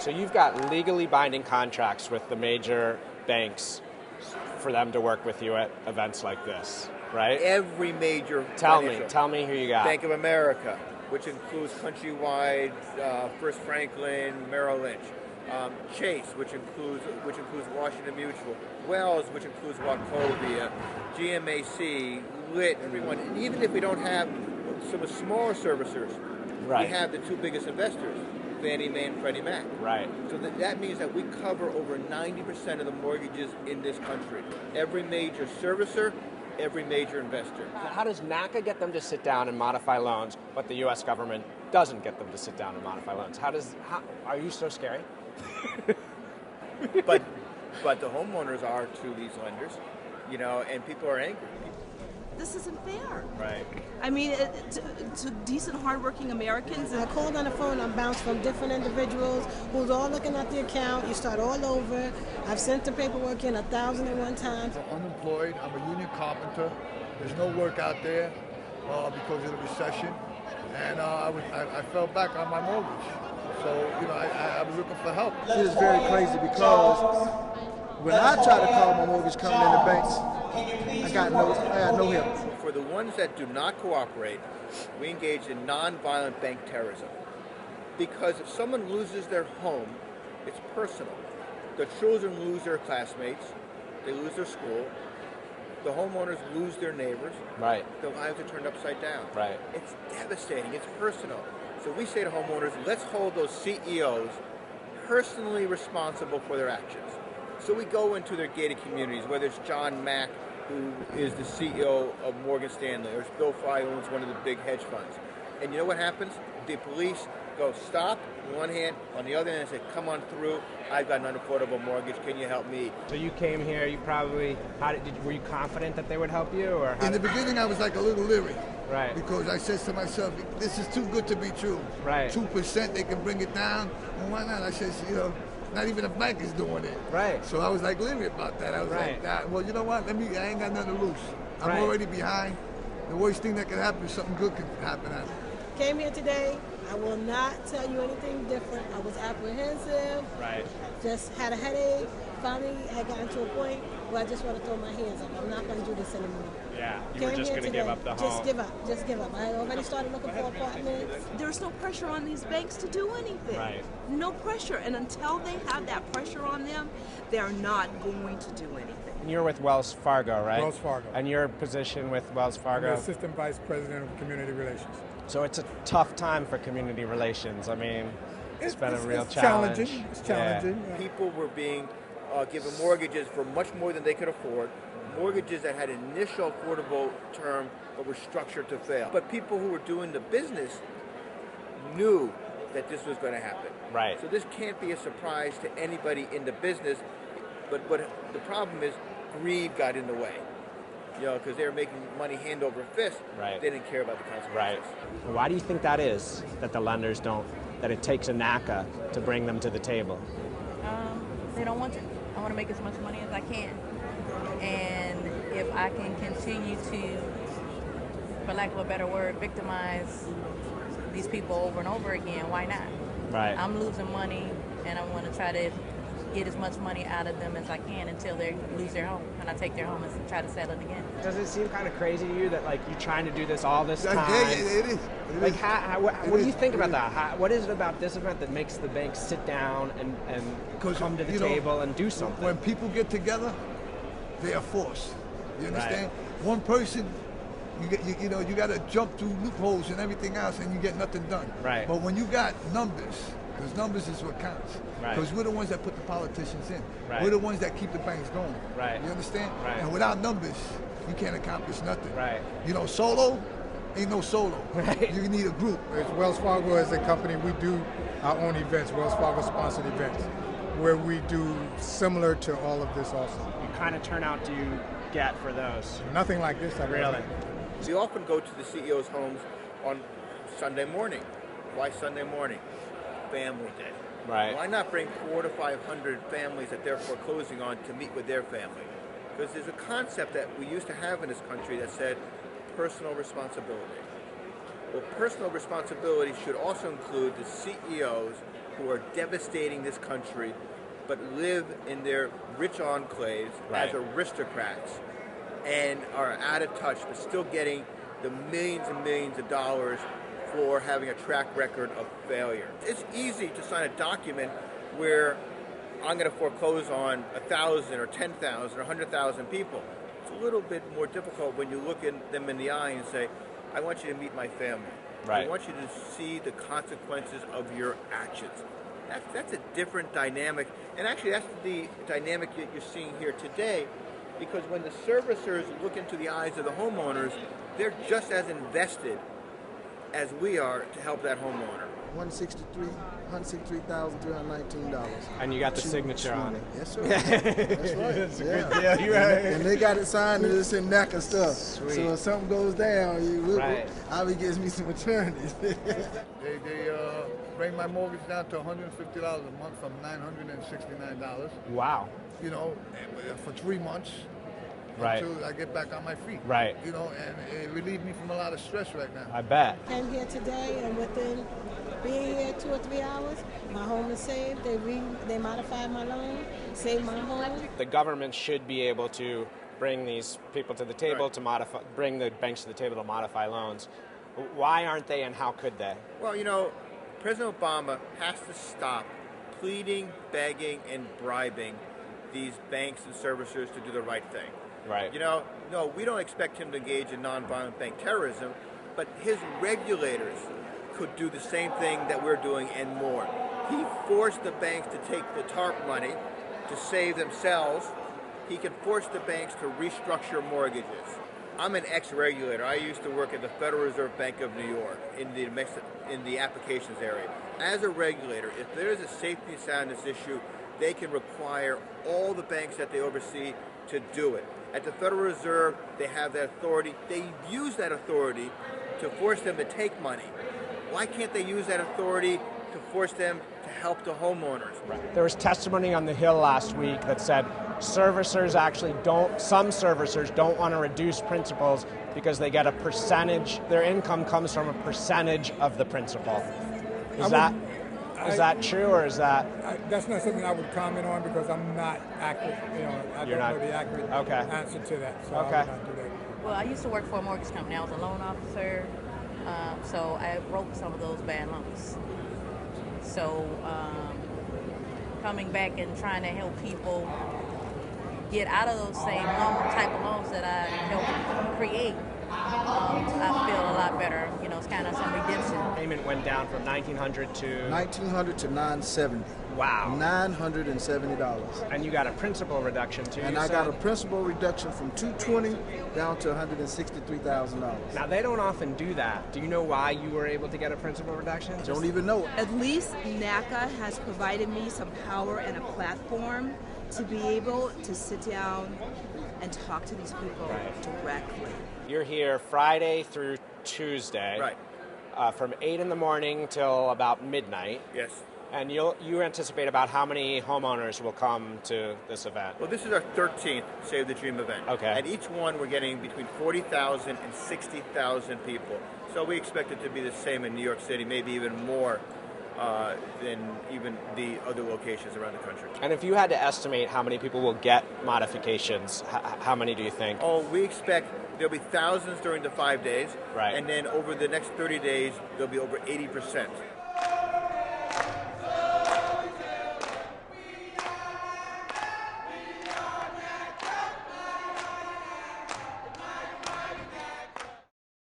So you've got legally binding contracts with the major banks for them to work with you at events like this, right? Every major Tell me who you got. Bank of America, which includes Countrywide, First Franklin, Merrill Lynch. Chase, which includes Washington Mutual. Wells, which includes Wachovia. GMAC, Lit, everyone. And even if we don't have some of the smaller servicers, right, we have the two biggest investors, Fannie Mae and Freddie Mac. Right. So that means that we cover over 90% of the mortgages in this country. Every major servicer, every major investor. How does NACA get them to sit down and modify loans, but the U.S. government doesn't get them to sit down and modify loans? Are you so scary? but the homeowners are to these lenders, and people are angry. This isn't fair. Right. I mean, to decent, hardworking Americans. I called on the phone, I'm bounced from different individuals who's all looking at the account. You start all over. I've sent the paperwork in 1,001 times. I'm unemployed. I'm a union carpenter. There's no work out there because of the recession. And I fell back on my mortgage. So, I was looking for help. It is very crazy because when I try to call my mortgage company in the banks, I got no help. For the ones that do not cooperate, we engage in nonviolent bank terrorism. Because if someone loses their home, it's personal. The children lose their classmates, they lose their school, the homeowners lose their neighbors. Right. Their lives are turned upside down. Right. It's devastating, it's personal. So we say to homeowners, let's hold those CEOs personally responsible for their actions. So we go into their gated communities, whether it's John Mack, who is the CEO of Morgan Stanley, or it's Bill Fry, who owns one of the big hedge funds. And you know what happens? The police go, stop, on one hand, on the other hand, say, come on through, I've got an unaffordable mortgage, can you help me? So you came here, were you confident that they would help you? Or in the beginning, I was like a little leery. Right. Because I said to myself, this is too good to be true. Right. 2%, they can bring it down, and why not? I said, not even a bank is doing it. Right. So I was like leery about that. I was like, well, you know what? I ain't got nothing to lose. I'm already behind. The worst thing that can happen is something good can happen. Came here today. I will not tell you anything different. I was apprehensive. Right. Just had a headache. Finally, had gotten to a point where I just want to throw my hands up. I'm not going to do this anymore. Yeah, you were just going to give up the home. Just give up. I had already started looking for apartments. There's no pressure on these banks to do anything. Right. No pressure. And until they have that pressure on them, they're not going to do anything. And you're with Wells Fargo, right? Wells Fargo. And your position with Wells Fargo? I'm the Assistant Vice President of Community Relations. So it's a tough time for community relations. I mean, it's been a real challenge. It's challenging. Yeah. People were being given mortgages for much more than they could afford, mortgages that had initial affordable term but were structured to fail. But people who were doing the business knew that this was going to happen. Right. So this can't be a surprise to anybody in the business, but the problem is greed got in the way. Because they were making money hand over fist. Right. They didn't care about the consequences. Right. Why do you think that is, that the lenders don't, that it takes a NACA to bring them to the table? They don't want to. I want to make as much money as I can. And if I can continue to, for lack of a better word, victimize these people over and over again, why not? Right. I'm losing money, and I want to try to get as much money out of them as I can until they lose their home, and I take their home and try to sell it again. Does it seem kind of crazy to you that you're trying to do this all this time? Yeah, it is. What do you think about that? What is it about this event that makes the banks sit down and come to the table and do something? When people get together, they are forced. You understand? Right. One person, you got to jump through loopholes and everything else, and you get nothing done. Right. But when you got numbers, because numbers is what counts. Right. Because we're the ones that put the politicians in. Right. We're the ones that keep the banks going. Right. You understand? Right. And without numbers, you can't accomplish nothing. Right. Solo ain't no solo. Right. You need a group. Wells Fargo as a company, we do our own events, Wells Fargo sponsored events, where we do similar to all of this also. What kind of turnout do you get for those? Nothing like this. Really? We often go to the CEO's homes on Sunday morning. Why Sunday morning? Family day. Right. Why not bring 400 to 500 families that they're foreclosing on to meet with their family? Because there's a concept that we used to have in this country that said personal responsibility. Well, personal responsibility should also include the CEOs who are devastating this country but live in their rich enclaves as aristocrats and are out of touch but still getting the millions and millions of dollars for having a track record of failure. It's easy to sign a document where I'm going to foreclose on 1,000 or 10,000 or 100,000 people. It's a little bit more difficult when you look at them in the eye and say, I want you to meet my family. I want you to see the consequences of your actions. That's a different dynamic. And actually, that's the dynamic that you're seeing here today, because when the servicers look into the eyes of the homeowners, they're just as invested as we are to help that homeowner. $163,319. And you got the signature on it. Yes, sir. That's right. It's a good deal. And they got it signed and it's in NACA stuff. Sweet. So if something goes down, I'll be getting me some attorneys. They bring my mortgage down to $150 a month from $969. Wow. You know, for 3 months. Until I get back on my feet. Right. You know, and it relieved me from a lot of stress right now. I bet. Came here today, and within being here 2 or 3 hours, my home is saved. They modified my loan, saved my home. The government should be able to bring these people to the table to modify, bring the banks to the table to modify loans. Why aren't they, and how could they? Well, you know, President Obama has to stop pleading, begging, and bribing these banks and servicers to do the right thing. Right. You know, no, we don't expect him to engage in nonviolent bank terrorism, but his regulators could do the same thing that we're doing and more. He forced the banks to take the TARP money to save themselves. He can force the banks to restructure mortgages. I'm an ex-regulator. I used to work at the Federal Reserve Bank of New York in the applications area. As a regulator, if there is a safety and soundness issue, they can require all the banks that they oversee to do it. At the Federal Reserve, they have that authority. They use that authority to force them to take money. Why can't they use that authority to force them to help the homeowners? There was testimony on the Hill last week that said some servicers don't want to reduce principals because they get a percentage, their income comes from a percentage of the principal. Is that true, or is that? That's not something I would comment on because I'm not accurate. I don't know the accurate answer to that. So I would not do that. Well, I used to work for a mortgage company. I was a loan officer, so I wrote some of those bad loans. So coming back and trying to help people get out of those same type of loans that I helped create, I feel a lot better. It's kind of some redemption. Payment went down from $1,900 to $970. Wow. $970. And you got a principal reduction too. And I got a principal reduction from $220 down to $163,000. Now they don't often do that. Do you know why you were able to get a principal reduction? Don't even know it. At least NACA has provided me some power and a platform to be able to sit down and talk to these people directly. You're here Friday through Tuesday. Right. From 8 in the morning till about midnight. Yes. And you anticipate about how many homeowners will come to this event? Well, this is our 13th Save the Dream event. Okay. At each one, we're getting between 40,000 and 60,000 people. So we expect it to be the same in New York City, maybe even more than even the other locations around the country. And if you had to estimate how many people will get modifications, how many do you think? Oh, we expect there'll be thousands during the 5 days. Right. And then over the next 30 days, there'll be over 80%.